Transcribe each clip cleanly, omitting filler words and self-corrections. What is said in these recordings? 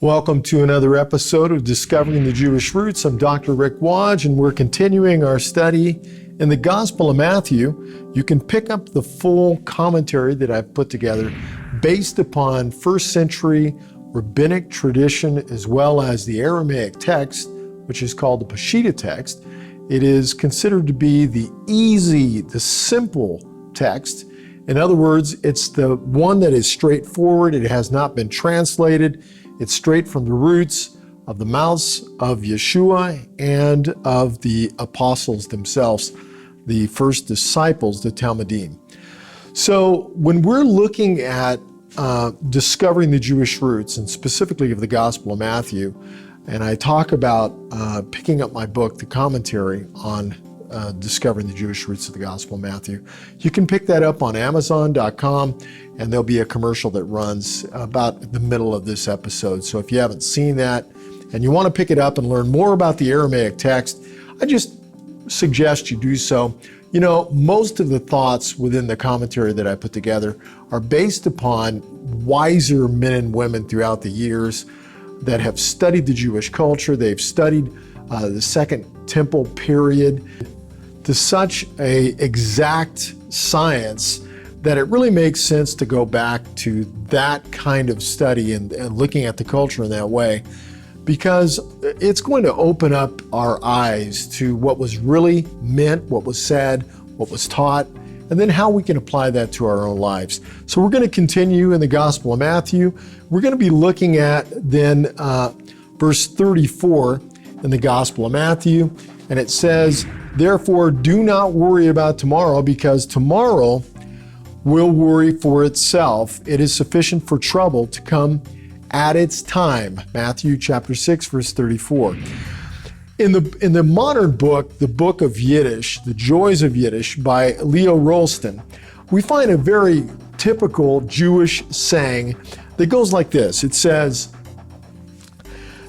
Welcome to another episode of Discovering the Jewish Roots. I'm Dr. Rick Wadge, and we're continuing our study in the Gospel of Matthew. You can pick up the full commentary that I've put together based upon first century rabbinic tradition as well as the Aramaic text, which is called the Peshitta text. It is considered to be the easy, the simple text. In other words, it's the one that is straightforward. It has not been translated. It's straight from the roots of the mouths of Yeshua and of the apostles themselves, the first disciples, the Talmudim. So when we're looking at discovering the Jewish roots, and specifically of the Gospel of Matthew, and I talk about picking up my book, the commentary on Discovering the Jewish Roots of the Gospel of Matthew. You can pick that up on Amazon.com, and there'll be a commercial that runs about the middle of this episode. So if you haven't seen that and you want to pick it up and learn more about the Aramaic text, I just suggest you do so. You know, most of the thoughts within the commentary that I put together are based upon wiser men and women throughout the years that have studied the Jewish culture. They've studied the Second Temple period to such a exact science that it really makes sense to go back to that kind of study and looking at the culture in that way, because it's going to open up our eyes to what was really meant, what was said, what was taught, and then how we can apply that to our own lives. So we're going to continue in the Gospel of Matthew. We're going to be looking at then verse 34 in the Gospel of Matthew, and it says, "Therefore do not worry about tomorrow, because tomorrow will worry for itself. It is sufficient for trouble to come at its time." Matthew chapter 6, verse 34. In the modern book, the Book of Yiddish, The Joys of Yiddish by Leo Rolston, we find a very typical Jewish saying that goes like this. It says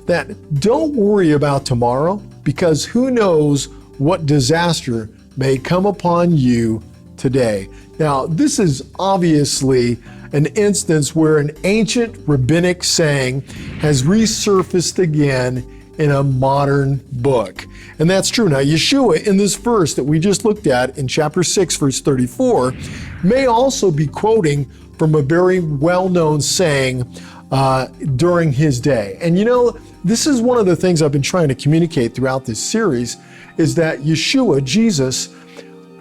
that don't worry about tomorrow, because who knows what disaster may come upon you today. Now, this is obviously an instance where an ancient rabbinic saying has resurfaced again in a modern book. And that's true. Now, Yeshua, in this verse that we just looked at in chapter 6, verse 34, may also be quoting from a very well-known saying during his day. And you know, this is one of the things I've been trying to communicate throughout this series, is that Yeshua, Jesus,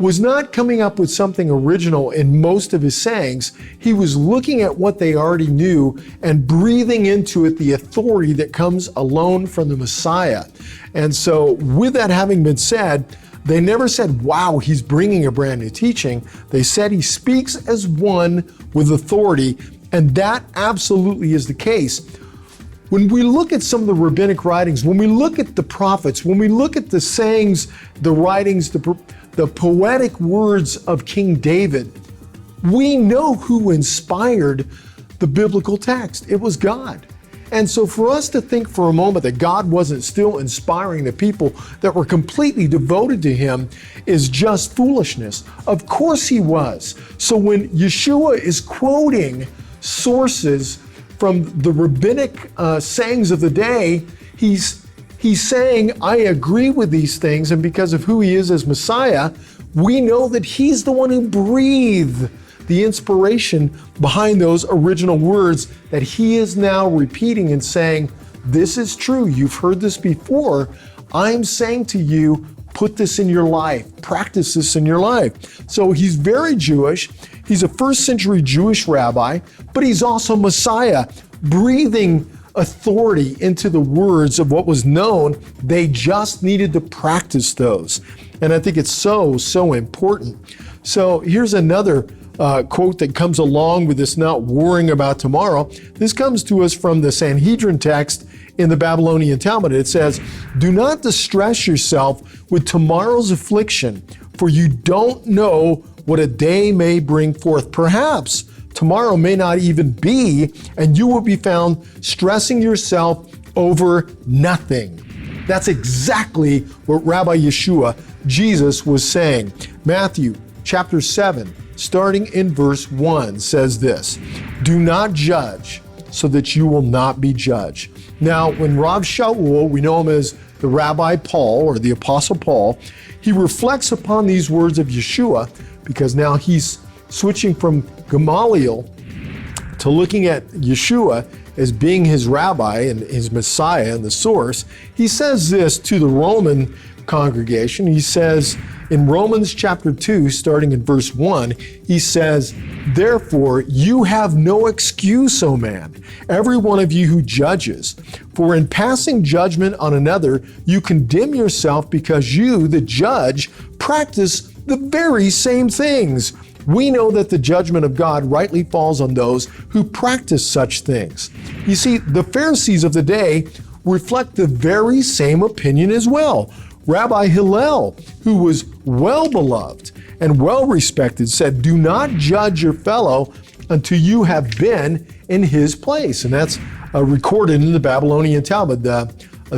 was not coming up with something original in most of his sayings. He was looking at what they already knew and breathing into it the authority that comes alone from the Messiah. And so with that having been said, they never said, wow, he's bringing a brand new teaching. They said he speaks as one with authority, and that absolutely is the case. When we look at some of the rabbinic writings, when we look at the prophets, when we look at the sayings, the writings, the poetic words of King David, we know who inspired the biblical text. It was God. And so for us to think for a moment that God wasn't still inspiring the people that were completely devoted to him is just foolishness. Of course he was. So when Yeshua is quoting sources from the rabbinic sayings of the day, he's saying, I agree with these things, and because of who he is as Messiah, we know that he's the one who breathed the inspiration behind those original words that he is now repeating and saying, this is true, you've heard this before, I'm saying to you, put this in your life, practice this in your life. So he's very Jewish, he's a first century Jewish rabbi, but he's also Messiah, breathing authority into the words of what was known. They just needed to practice those. And I think it's so important. So here's another quote that comes along with this not worrying about tomorrow. This comes to us from the Sanhedrin text in the Babylonian Talmud. It says, "Do not distress yourself with tomorrow's affliction, for you don't know what a day may bring forth. Perhaps tomorrow may not even be, and you will be found stressing yourself over nothing." That's exactly what Rabbi Yeshua, Jesus, was saying. Matthew chapter 7, starting in verse 1, says this, "Do not judge so that you will not be judged." Now, when Rav Shaul, we know him as the Rabbi Paul or the Apostle Paul, he reflects upon these words of Yeshua, because now he's switching from Gamaliel to looking at Yeshua as being his rabbi and his Messiah and the source. He says this to the Roman congregation. He says in Romans chapter 2, starting in verse 1, he says, "Therefore you have no excuse, O man, every one of you who judges. For in passing judgment on another, you condemn yourself, because you, the judge, practice the very same things. We know that the judgment of God rightly falls on those who practice such things." You see, the Pharisees of the day reflect the very same opinion as well. Rabbi Hillel, who was well beloved and well respected, said, "Do not judge your fellow until you have been in his place." And that's recorded in the Babylonian Talmud, the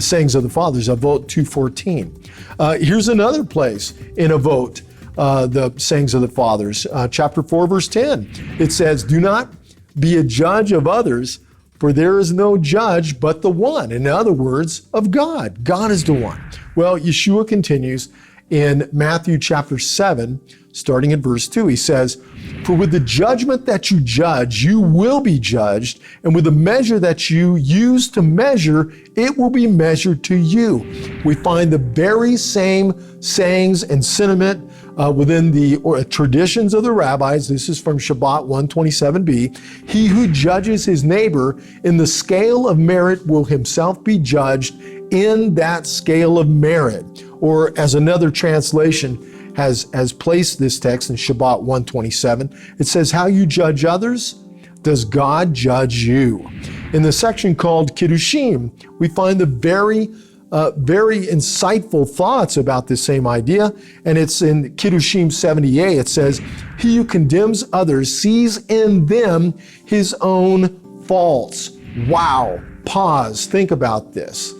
Sayings of the Fathers, Avot 2:14. Here's another place in Avot, the Sayings of the Fathers, chapter 4, verse 10. It says, "Do not be a judge of others, for there is no judge but the one." In other words, of God. God is the one. Well, Yeshua continues in Matthew chapter 7, starting in verse 2. He says, "For with the judgment that you judge, you will be judged, and with the measure that you use to measure, it will be measured to you." We find the very same sayings and sentiment within the traditions of the rabbis. This is from Shabbat 127b. "He who judges his neighbor in the scale of merit will himself be judged in that scale of merit." Or as another translation has placed this text in Shabbat 127, it says, "How you judge others, does God judge you?" In the section called Kiddushim, we find the very insightful thoughts about this same idea. And it's in Kiddushim 70a. It says, "He who condemns others sees in them his own faults." Wow. Pause. Think about this.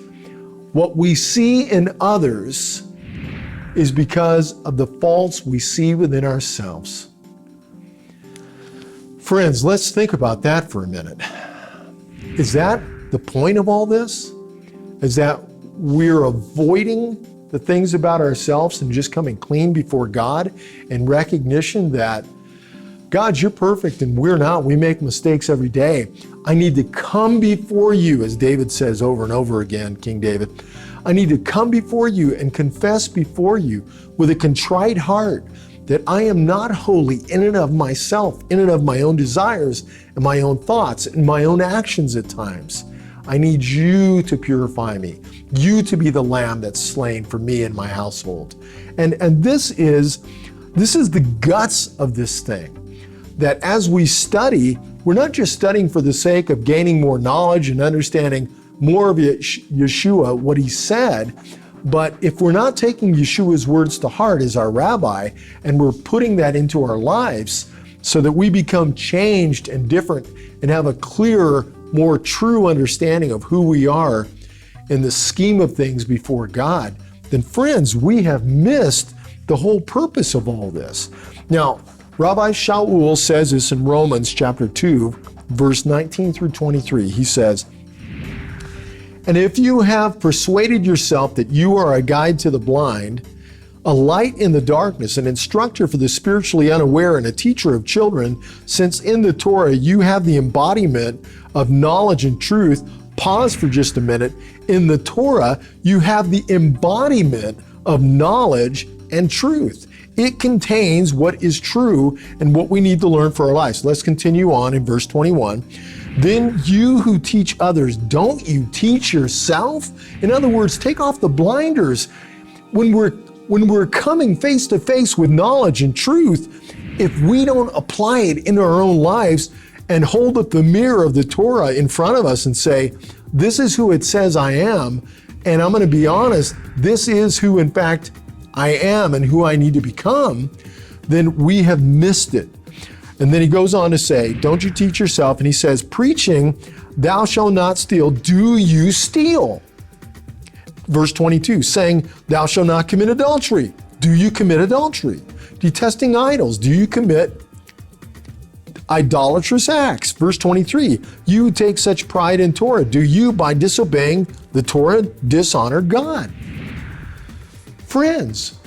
What we see in others is because of the faults we see within ourselves. Friends, let's think about that for a minute. Is that the point of all this? Is that we're avoiding the things about ourselves and just coming clean before God in recognition that, God, you're perfect and we're not. We make mistakes every day. I need to come before you, as David says over and over again, King David. I need to come before you and confess before you with a contrite heart that I am not holy in and of myself, in and of my own desires and my own thoughts and my own actions at times. I need you to purify me, you to be the lamb that's slain for me and my household. And this is the guts of this thing, that as we study, we're not just studying for the sake of gaining more knowledge and understanding more of Yeshua, what he said, but if we're not taking Yeshua's words to heart as our rabbi, and we're putting that into our lives so that we become changed and different and have a clearer, more true understanding of who we are in the scheme of things before God, then friends, we have missed the whole purpose of all this. Now, Rabbi Shaul says this in Romans chapter 2, verse 19 through 23. He says, "And if you have persuaded yourself that you are a guide to the blind, a light in the darkness, an instructor for the spiritually unaware, and a teacher of children, since in the Torah you have the embodiment of knowledge and truth," pause for just a minute. In the Torah, you have the embodiment of knowledge and truth. It contains what is true and what we need to learn for our lives. Let's continue on in verse 21. Then you who teach others, don't you teach yourself? In other words, take off the blinders. When we're coming face to face with knowledge and truth, if we don't apply it in our own lives and hold up the mirror of the Torah in front of us and say, this is who it says I am, and I'm going to be honest, this is who in fact I am and who I need to become, then we have missed it. And then he goes on to say, don't you teach yourself? And he says, preaching, thou shalt not steal, do you steal? Verse 22, saying, thou shalt not commit adultery, do you commit adultery? Detesting idols, do you commit idolatrous acts? Verse 23, you take such pride in Torah, do you by disobeying the Torah dishonor God? Friends,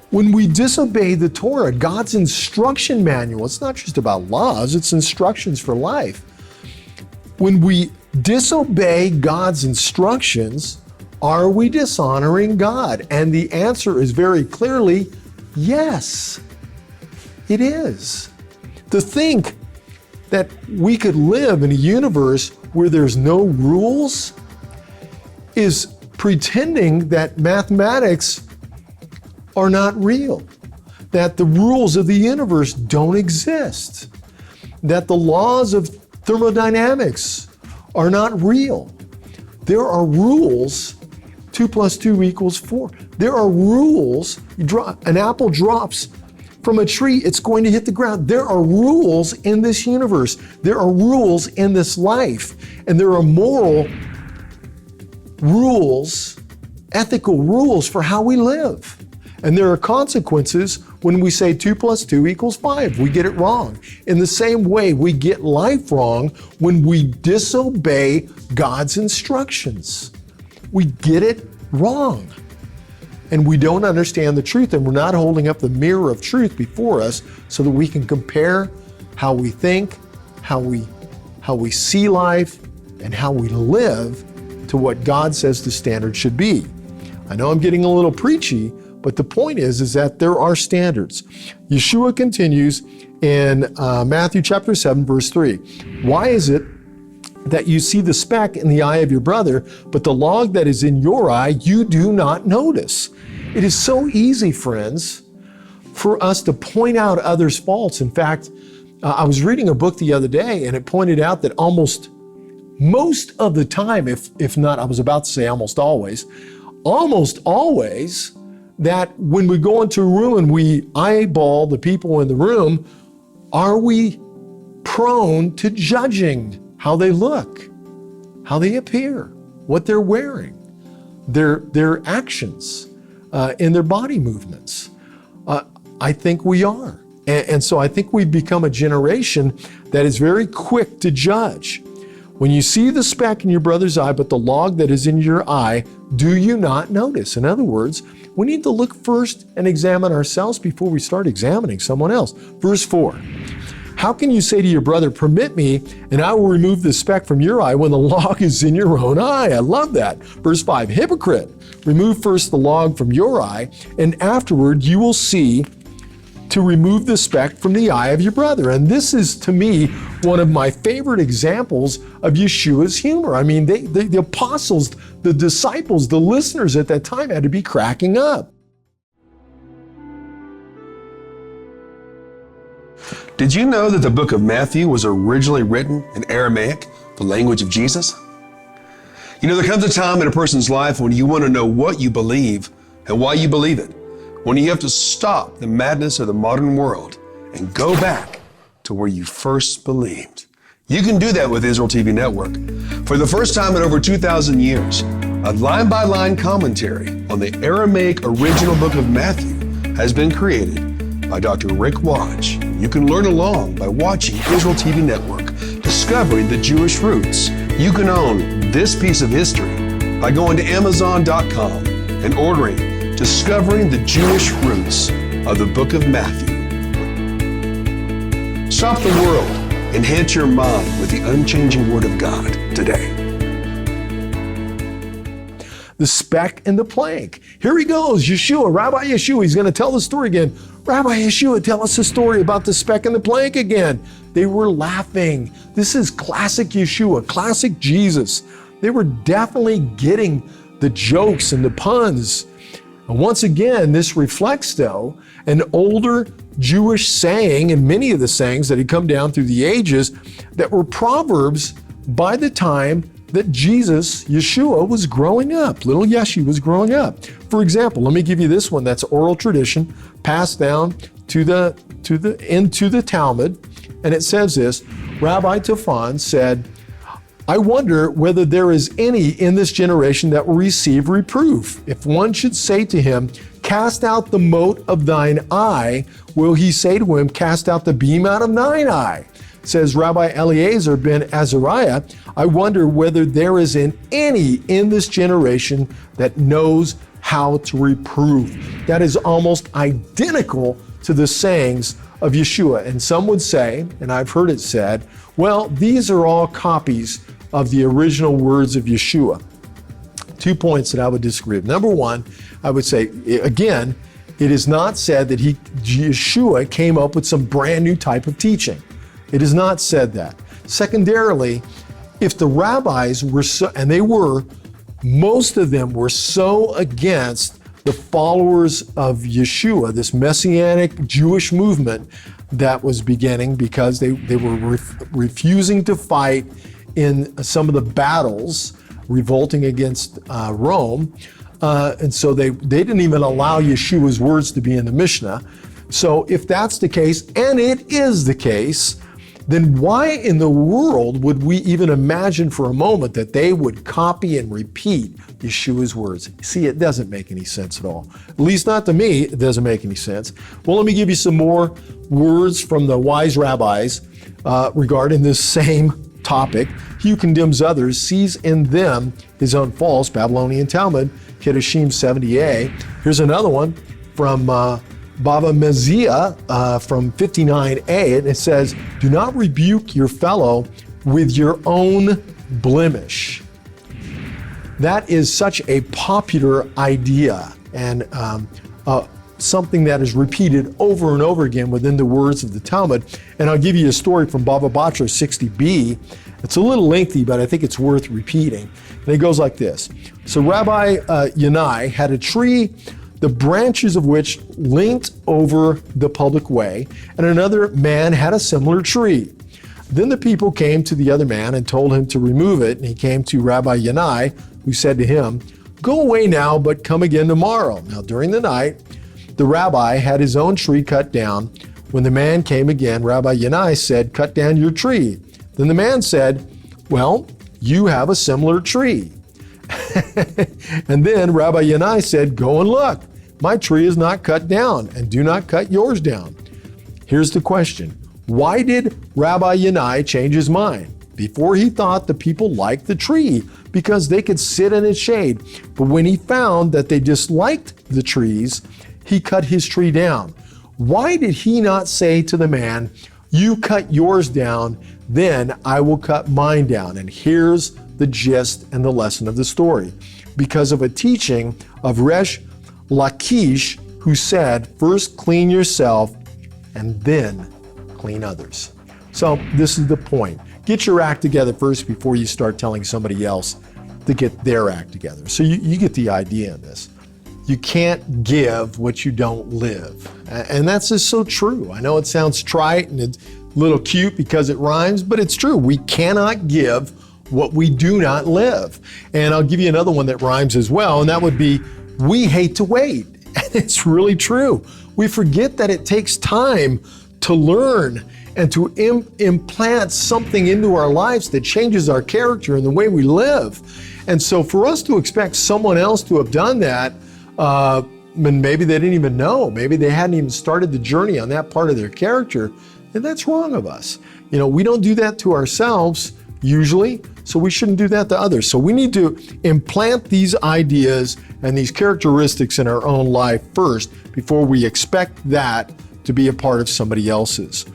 when we disobey the Torah, God's instruction manual, it's not just about laws, it's instructions for life. When we disobey God's instructions, are we dishonoring God? And the answer is very clearly, yes, it is. To think that we could live in a universe where there's no rules is pretending that mathematics are not real, that the rules of the universe don't exist, that the laws of thermodynamics are not real. There are rules. 2 + 2 = 4. There are rules. An apple drops from a tree, it's going to hit the ground. There are rules in this universe. There are rules in this life. And there are moral rules, ethical rules for how we live. And there are consequences when we say 2 + 2 = 5. We get it wrong. In the same way, we get life wrong when we disobey God's instructions. We get it wrong. And we don't understand the truth, and we're not holding up the mirror of truth before us so that we can compare how we think, how we see life, and how we live to what God says the standard should be. I know I'm getting a little preachy, but the point is that there are standards. Yeshua continues in Matthew chapter 7, verse 3. Why is it that you see the speck in the eye of your brother, but the log that is in your eye you do not notice? It is so easy, friends, for us to point out others' faults. In fact, I was reading a book the other day, and it pointed out that most of the time, if not, I was about to say almost always, that when we go into a room and we eyeball the people in the room, are we prone to judging how they look, how they appear, what they're wearing, their actions, and their body movements? I think we are. And so I think we've become a generation that is very quick to judge. When you see the speck in your brother's eye, but the log that is in your eye, do you not notice? In other words, we need to look first and examine ourselves before we start examining someone else. Verse 4, how can you say to your brother, permit me, and I will remove the speck from your eye when the log is in your own eye? I love that. Verse 5, hypocrite, remove first the log from your eye, and afterward you will see to remove the speck from the eye of your brother. And this is, to me, one of my favorite examples of Yeshua's humor. I mean, the apostles, the disciples, the listeners at that time had to be cracking up. Did you know that the book of Matthew was originally written in Aramaic, the language of Jesus? You know, there comes a time in a person's life when you want to know what you believe and why you believe it, when you have to stop the madness of the modern world and go back to where you first believed. You can do that with Israel TV Network. For the first time in over 2,000 years, a line-by-line commentary on the Aramaic original book of Matthew has been created by Dr. Rick Wadge. You can learn along by watching Israel TV Network, discovering the Jewish roots. You can own this piece of history by going to Amazon.com and ordering Discovering the Jewish Roots of the Book of Matthew. Stop the world, enhance your mind with the unchanging Word of God today. the speck and the plank. Here he goes, Yeshua, Rabbi Yeshua. He's going to tell the story again. Rabbi Yeshua, tell us the story about the speck and the plank again. They were laughing. This is classic Yeshua, classic Jesus. They were definitely getting the jokes and the puns. And once again, this reflects, though, an older Jewish saying, and many of the sayings that had come down through the ages that were proverbs by the time that Jesus, Yeshua, was growing up. Little Yeshi was growing up. For example, let me give you this one that's oral tradition passed down into the Talmud. And it says this: Rabbi Tafan said, I wonder whether there is any in this generation that will receive reproof. If one should say to him, cast out the mote of thine eye, will he say to him, cast out the beam out of thine eye? Says Rabbi Eliezer ben Azariah, I wonder whether there is any in this generation that knows how to reprove. That is almost identical to the sayings of Yeshua. And some would say, and I've heard it said, well, these are all copies of the original words of Yeshua. 2 points that I would disagree with. Number one, I would say, again, it is not said that Yeshua came up with some brand new type of teaching. It is not said that. Secondarily, if the rabbis were so, and they were, most of them were so against the followers of Yeshua, this messianic Jewish movement that was beginning because they were refusing to fight in some of the battles, revolting against Rome. And so they didn't even allow Yeshua's words to be in the Mishnah. So if that's the case, and it is the case, then why in the world would we even imagine for a moment that they would copy and repeat Yeshua's words? See, it doesn't make any sense at all. At least not to me, it doesn't make any sense. Well, let me give you some more words from the wise rabbis regarding this same topic. He who condemns others sees in them his own faults. Babylonian Talmud, Kedoshim 70a. Here's another one from Bava Meziah from 59a, and it says, do not rebuke your fellow with your own blemish. That is such a popular idea and something that is repeated over and over again within the words of the Talmud. And I'll give you a story from Bava Batra 60b. It's a little lengthy, but I think it's worth repeating. And it goes like this. So Rabbi Yanai had a tree, the branches of which linked over the public way, and another man had a similar tree. Then the people came to the other man and told him to remove it, and he came to Rabbi Yanai, who said to him, go away now, but come again tomorrow. Now during the night, the rabbi had his own tree cut down. When the man came again, Rabbi Yanai said, cut down your tree. Then the man said, well, you have a similar tree. And then Rabbi Yanai said, go and look. My tree is not cut down, and do not cut yours down. Here's the question. Why did Rabbi Yanai change his mind? Before he thought the people liked the tree because they could sit in its shade. But when he found that they disliked the trees, he cut his tree down. Why did he not say to the man, you cut yours down, then I will cut mine down? And here's the gist and the lesson of the story. Because of a teaching of Resh Lakish, who said, first clean yourself and then clean others. So this is the point. Get your act together first before you start telling somebody else to get their act together. So you get the idea in this. You can't give what you don't live. And that's just so true. I know it sounds trite and it's a little cute because it rhymes, but it's true. We cannot give what we do not live. And I'll give you another one that rhymes as well, and that would be, we hate to wait. And it's really true. We forget that it takes time to learn and to implant something into our lives that changes our character and the way we live. And so for us to expect someone else to have done that, and maybe they didn't even know, maybe they hadn't even started the journey on that part of their character, and that's wrong of us. You know, we don't do that to ourselves usually, so we shouldn't do that to others. So we need to implant these ideas and these characteristics in our own life first before we expect that to be a part of somebody else's.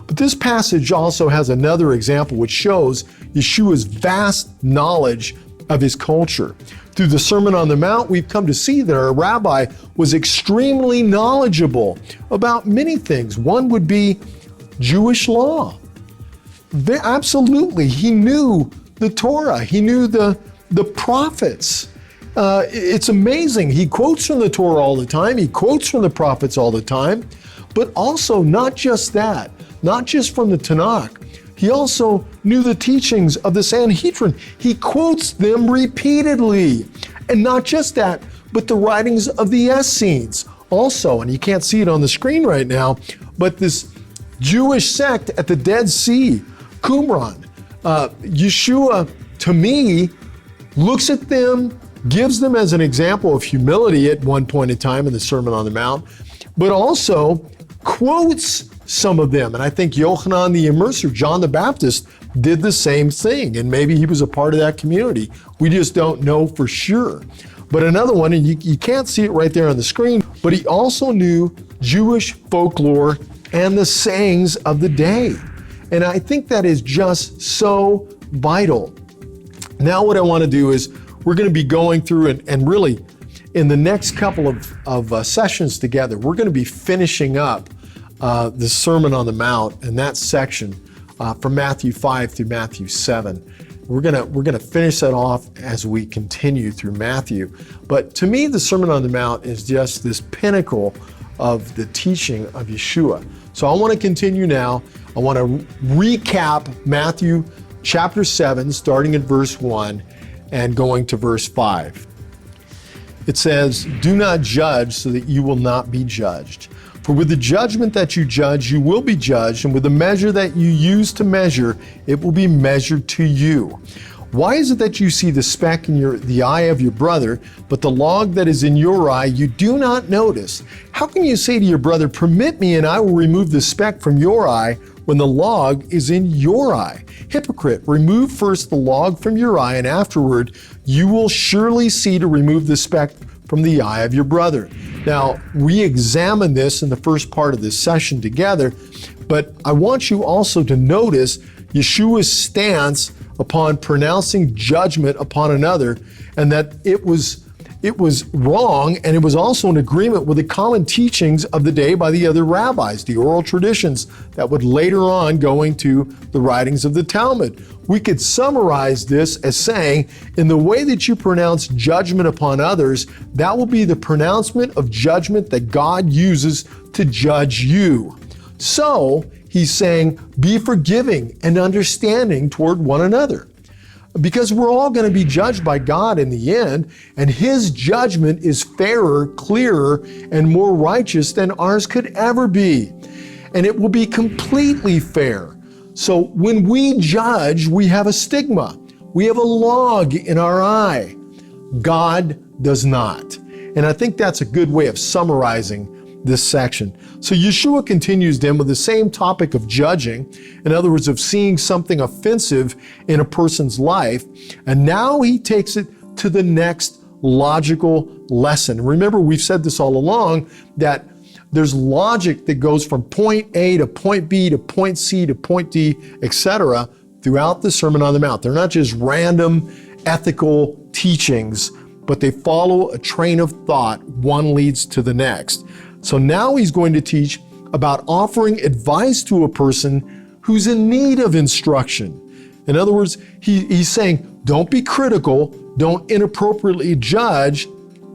But this passage also has another example which shows Yeshua's vast knowledge of his culture. Through the Sermon on the Mount, we've come to see that our rabbi was extremely knowledgeable about many things. One would be Jewish law. Absolutely, he knew the Torah. He knew the prophets. It's amazing. He quotes from the Torah all the time. He quotes from the prophets all the time. But also, not just that, not just from the Tanakh, he also knew the teachings of the Sanhedrin. He quotes them repeatedly. And not just that, but the writings of the Essenes also. And you can't see it on the screen right now, but this Jewish sect at the Dead Sea, Qumran, Yeshua, to me, looks at them, gives them as an example of humility at one point in time in the Sermon on the Mount, but also quotes some of them. And I think Yochanan the Immerser, John the Baptist, did the same thing. And maybe he was a part of that community. We just don't know for sure. But another one, and you can't see it right there on the screen, but he also knew Jewish folklore and the sayings of the day. And I think that is just so vital. Now what I want to do is we're going to be going through and really in the next couple of sessions together, we're going to be finishing up the Sermon on the Mount and that section from Matthew 5 through Matthew 7. We're gonna finish that off as we continue through Matthew. But to me, the Sermon on the Mount is just this pinnacle of the teaching of Yeshua. So I want to continue now. I want to recap Matthew chapter 7, starting at verse 1 and going to verse 5. It says, "Do not judge so that you will not be judged. For with the judgment that you judge, you will be judged, and with the measure that you use to measure, it will be measured to you. Why is it that you see the speck in the eye of your brother, but the log that is in your eye you do not notice? How can you say to your brother, 'Permit me, and I will remove the speck from your eye,' when the log is in your eye? Hypocrite, remove first the log from your eye, and afterward you will surely see to remove the speck from the eye of your brother." Now, we examined this in the first part of this session together, but I want you also to notice Yeshua's stance upon pronouncing judgment upon another, and that it was wrong, and it was also in agreement with the common teachings of the day by the other rabbis, the oral traditions that would later on go into the writings of the Talmud. We could summarize this as saying, in the way that you pronounce judgment upon others, that will be the pronouncement of judgment that God uses to judge you. So, he's saying, be forgiving and understanding toward one another. Because we're all going to be judged by God in the end, and his judgment is fairer, clearer, and more righteous than ours could ever be. And it will be completely fair. So when we judge, we have a stigma. We have a log in our eye. God does not. And I think that's a good way of summarizing this section. So Yeshua continues then with the same topic of judging, in other words, of seeing something offensive in a person's life, and now he takes it to the next logical lesson. Remember, we've said this all along, that there's logic that goes from point A to point B to point C to point D, etc., throughout the Sermon on the Mount. They're not just random ethical teachings, but they follow a train of thought. One leads to the next. So now he's going to teach about offering advice to a person who's in need of instruction. In other words, he's saying, don't be critical, don't inappropriately judge,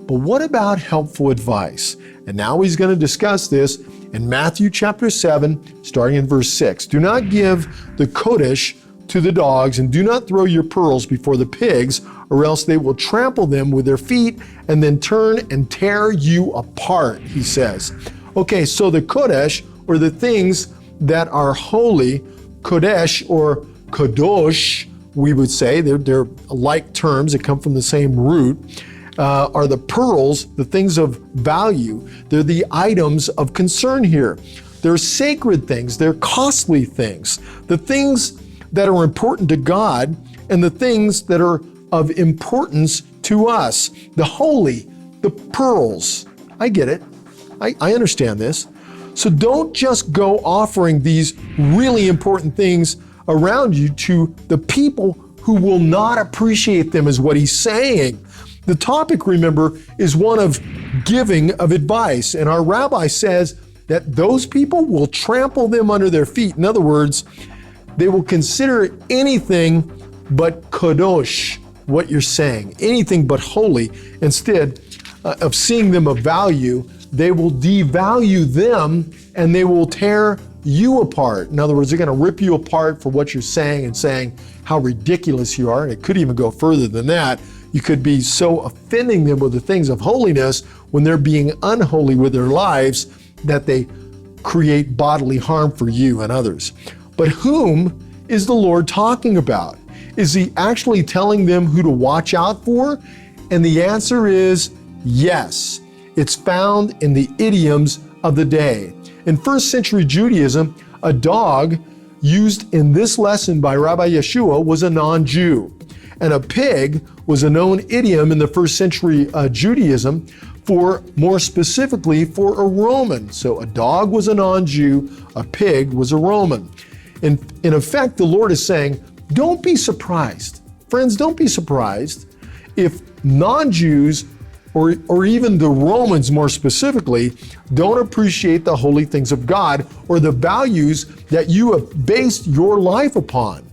but what about helpful advice? And now he's going to discuss this in Matthew chapter 7, starting in verse 6. "Do not give the kodesh to the dogs, and do not throw your pearls before the pigs, or else they will trample them with their feet and then turn and tear you apart," he says. Okay, so the kodesh, or the things that are holy, kodesh or kadosh, we would say, they're like terms that come from the same root, are the pearls, the things of value. They're the items of concern here. They're sacred things, they're costly things, the things that are important to God and the things that are of importance to us. The holy, the pearls. I get it. I understand this. So don't just go offering these really important things around you to the people who will not appreciate them, is what he's saying. The topic, remember, is one of giving of advice. And our rabbi says that those people will trample them under their feet. In other words, they will consider anything but kadosh, what you're saying, anything but holy. Instead of seeing them of value, they will devalue them and they will tear you apart. In other words, they're going to rip you apart for what you're saying and saying how ridiculous you are. And it could even go further than that. You could be so offending them with the things of holiness when they're being unholy with their lives that they create bodily harm for you and others. But whom is the Lord talking about? Is he actually telling them who to watch out for? And the answer is yes. It's found in the idioms of the day. In first century Judaism, a dog used in this lesson by Rabbi Yeshua was a non-Jew. And a pig was a known idiom in the first century Judaism for, more specifically, for a Roman. So a dog was a non-Jew, a pig was a Roman. In effect, the Lord is saying, don't be surprised. Friends, don't be surprised if non-Jews or even the Romans more specifically don't appreciate the holy things of God or the values that you have based your life upon,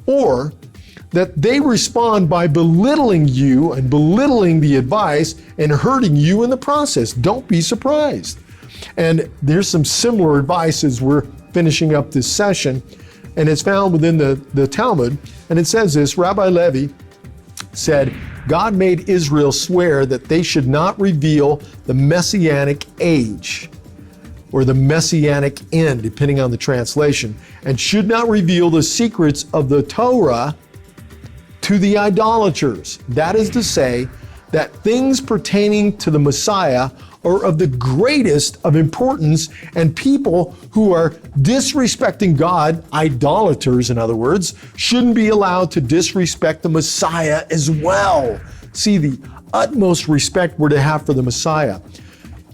or that they respond by belittling you and belittling the advice and hurting you in the process. Don't be surprised. And there's some similar advice as we're finishing up this session, and it's found within the Talmud, and it says this: Rabbi Levi said, God made Israel swear that they should not reveal the Messianic age or the Messianic end, depending on the translation, and should not reveal the secrets of the Torah to the idolaters. That is to say, that things pertaining to the Messiah are of the greatest of importance, and people who are disrespecting God, idolaters in other words, shouldn't be allowed to disrespect the Messiah as well. See, the utmost respect we're to have for the Messiah.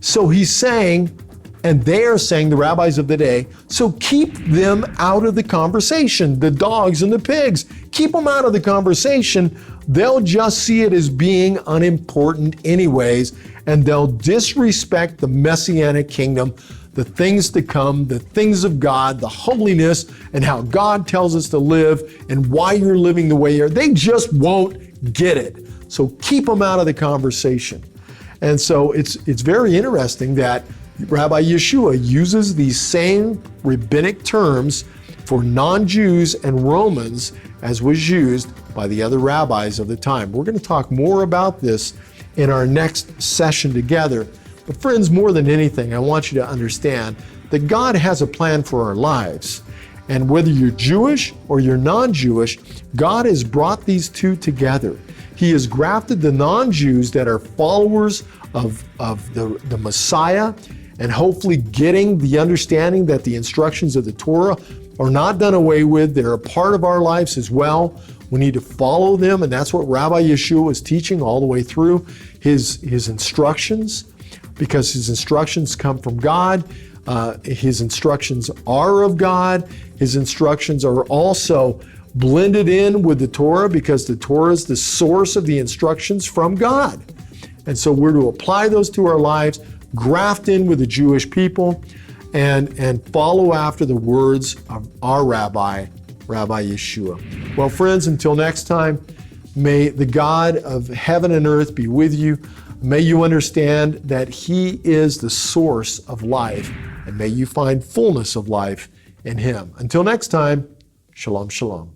So he's saying, and they are saying, the rabbis of the day, so keep them out of the conversation, the dogs and the pigs. Keep them out of the conversation. They'll just see it as being unimportant anyways, and they'll disrespect the Messianic kingdom, the things to come, the things of God, the holiness, and how God tells us to live, and why you're living the way you're. They just won't get it. So keep them out of the conversation. And so it's very interesting that Rabbi Yeshua uses these same rabbinic terms for non-Jews and Romans as was used by the other rabbis of the time. We're going to talk more about this in our next session together. But friends, more than anything, I want you to understand that God has a plan for our lives. And whether you're Jewish or you're non-Jewish, God has brought these two together. He has grafted the non-Jews that are followers of the Messiah, and hopefully getting the understanding that the instructions of the Torah are not done away with. They're a part of our lives as well. We need to follow them, and that's what Rabbi Yeshua is teaching all the way through his instructions, because his instructions come from God. His instructions are of God. His instructions are also blended in with the Torah, because the Torah is the source of the instructions from God. And so we're to apply those to our lives, graft in with the Jewish people, and follow after the words of our Rabbi Yeshua. Well, friends, until next time, may the God of heaven and earth be with you. May you understand that He is the source of life, and may you find fullness of life in Him. Until next time, shalom, shalom.